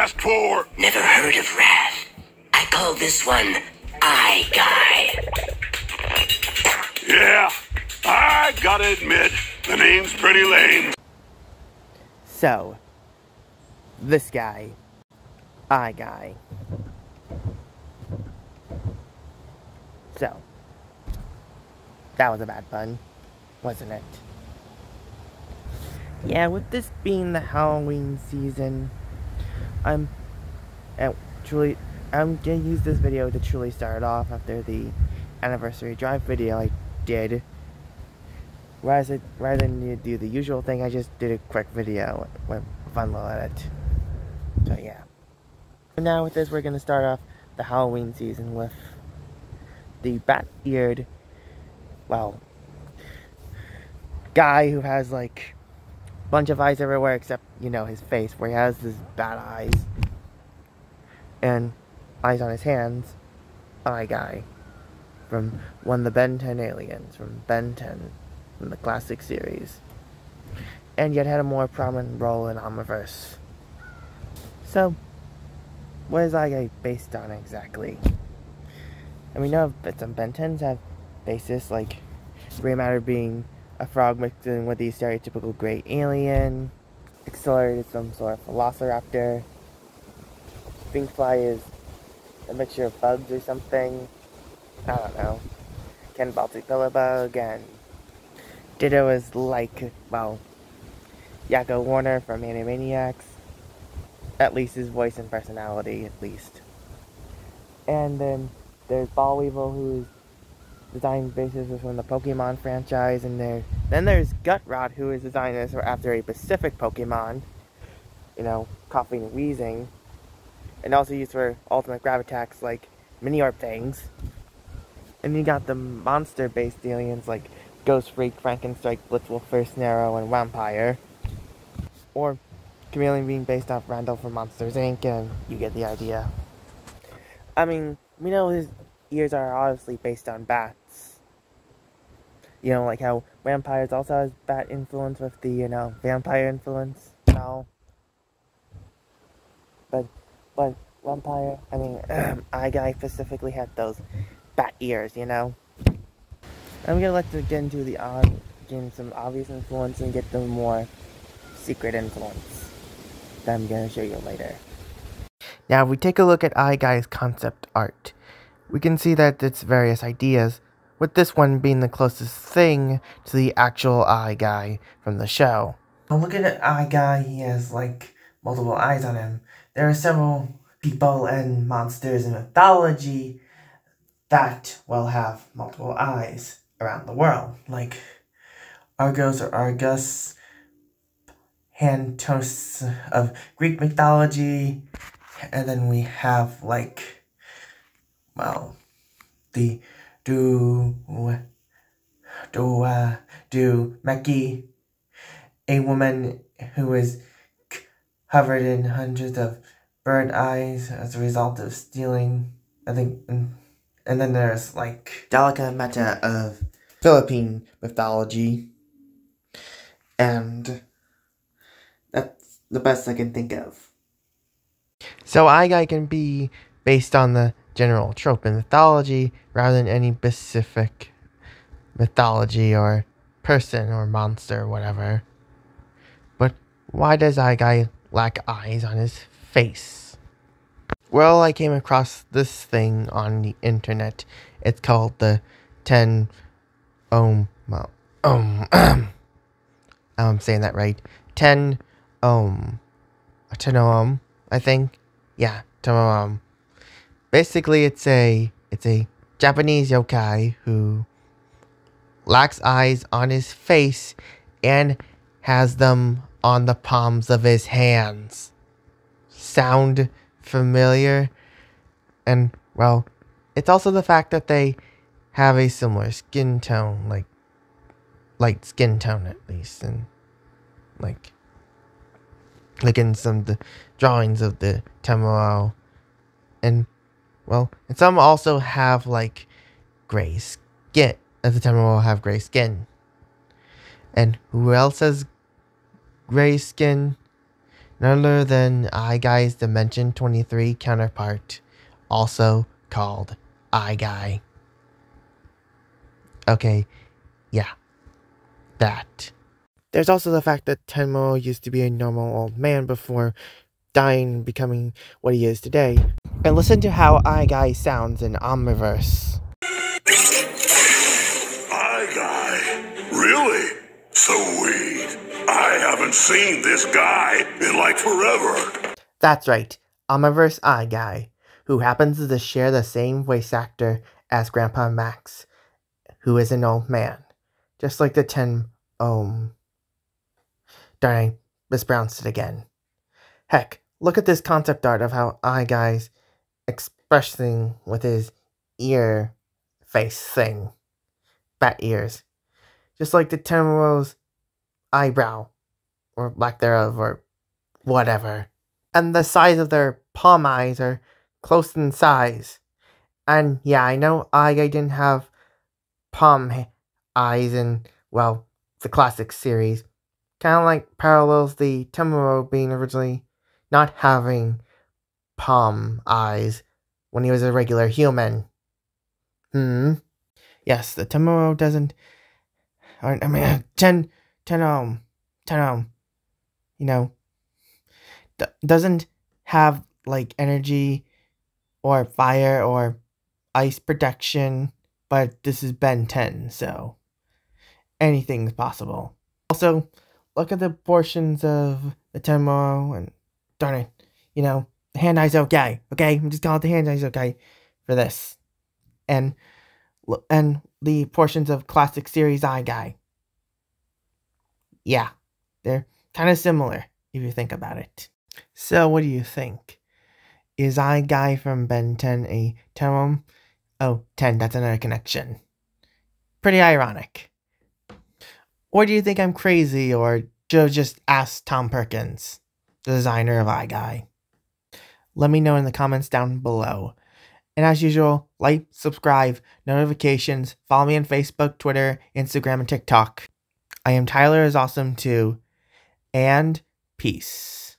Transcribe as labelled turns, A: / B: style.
A: asked for.
B: Never heard of wrath. I call this one Eye Guy.
A: Yeah, I gotta admit, the name's pretty lame.
C: So, this guy, Eye Guy. So, that was a bad pun, wasn't it? Yeah, with this being the Halloween season, I'm gonna use this video to truly start off after the anniversary drive video I did. Rather than do the usual thing, I just did a quick video with fun little edit. So yeah. And now with this, we're gonna start off the Halloween season with the bat-eared, well, guy who has like a bunch of eyes everywhere except, you know, his face, where he has his bat eyes and eyes on his hands. Eye Guy, from one of the Ben 10 aliens from Ben 10 from the classic series, and yet had a more prominent role in Omniverse. So, what is Eye Guy based on exactly? And we know that some Ben 10s have basis, like gray matter being a frog mixed in with the stereotypical gray alien, accelerated some sort of velociraptor, Pinkfly is a mixture of bugs or something, I don't know, Ken Baltic Billabug, and Ditto is like, well, Yakko Warner from Animaniacs, at least his voice and personality, at least. And then there's Ball Weevil, whose design basis is from the Pokemon franchise, and then there's Gutrot, who is designed after a specific Pokemon, you know, coughing and wheezing, and also used for ultimate grab attacks like mini-orb things. And you got the monster-based aliens like Ghost Freak, Frankenstrike, Blitzwolf, First Narrow, and Vampire. Or Chameleon being based off Randall from Monsters Inc., and you get the idea. I mean, we know his ears are obviously based on bats. You know, like how Vampires also has bat influence with the, you know, vampire influence and all. But Vampire, I mean, Eye Guy specifically had those bat ears, you know? I'm gonna let to get into getting some obvious influence and get the more secret influence that I'm gonna show you later. Now, if we take a look at Eye Guy's concept art, we can see that it's various ideas, with this one being the closest thing to the actual Eye Guy from the show. Now, look at the Eye Guy, he has like multiple eyes on him. There are several people and monsters in mythology that will have multiple eyes around the world, like Argos or Argus, Hantos of Greek mythology, and then we have like, well, the Meki, a woman who is covered in hundreds of bird eyes as a result of stealing, I think, and then there's like Delica Meta of Philippine mythology, and that's the best I can think of. So Eye Guy can be based on the general trope in mythology rather than any specific mythology or person or monster or whatever. But why does Eye Guy lack eyes on his face? Well, I came across this thing on the internet. It's called the 10 ohm, I'm saying that right. 10 ohm, I think. Yeah, 10 ohm. Basically, it's a Japanese yokai who lacks eyes on his face and has them on the palms of his hands. Sound familiar? And, well, it's also the fact that they have a similar skin tone, like light skin tone at least, and like in some of the drawings of the Temuro, and well, and some also have like gray skin. The Temuro have gray skin, and who else has gray skin? none other than iGuy's Dimension 23 counterpart, also called iGuy. Okay, yeah, that. There's also the fact that Tenmo used to be a normal old man before dying and becoming what he is today. And listen to how iGuy sounds in Omniverse.
A: Guy? Really? Sweet. I haven't seen this guy in like forever.
C: That's right, Omniverse iGuy, who happens to share the same voice actor as Grandpa Max, who is an old man. Just like the Darn, I mispronounced it again. Heck, look at this concept art of how iGuy's expressing with his ear face thing. Bat ears. Just like the Tenmo's eyebrow, or lack thereof, or whatever. And the size of their palm eyes are close in size. And yeah, I know I didn't have palm eyes in, well, the classic series. Kind of like parallels the Temuro being originally not having palm eyes when he was a regular human. Yes, the Temuro doesn't... I mean, Tenom, you know, doesn't have, like, energy or fire or ice protection, but this is Ben 10, so anything's possible. Also, look at the portions of the Tenmo and, darn it, the hand eye's okay, I'm just calling it the hand eye's okay for this. And the portions of classic series iGuy. Yeah, they're kind of similar if you think about it. So what do you think? Is iGuy from Ben 10 a Tenmo? Oh, 10, that's another connection. Pretty ironic. Or do you think I'm crazy, or should have just asked Tom Perkins, the designer of iGuy? Let me know in the comments down below. And as usual, like, subscribe, notifications, follow me on Facebook, Twitter, Instagram, and TikTok. I am Tyler is awesome too, and peace.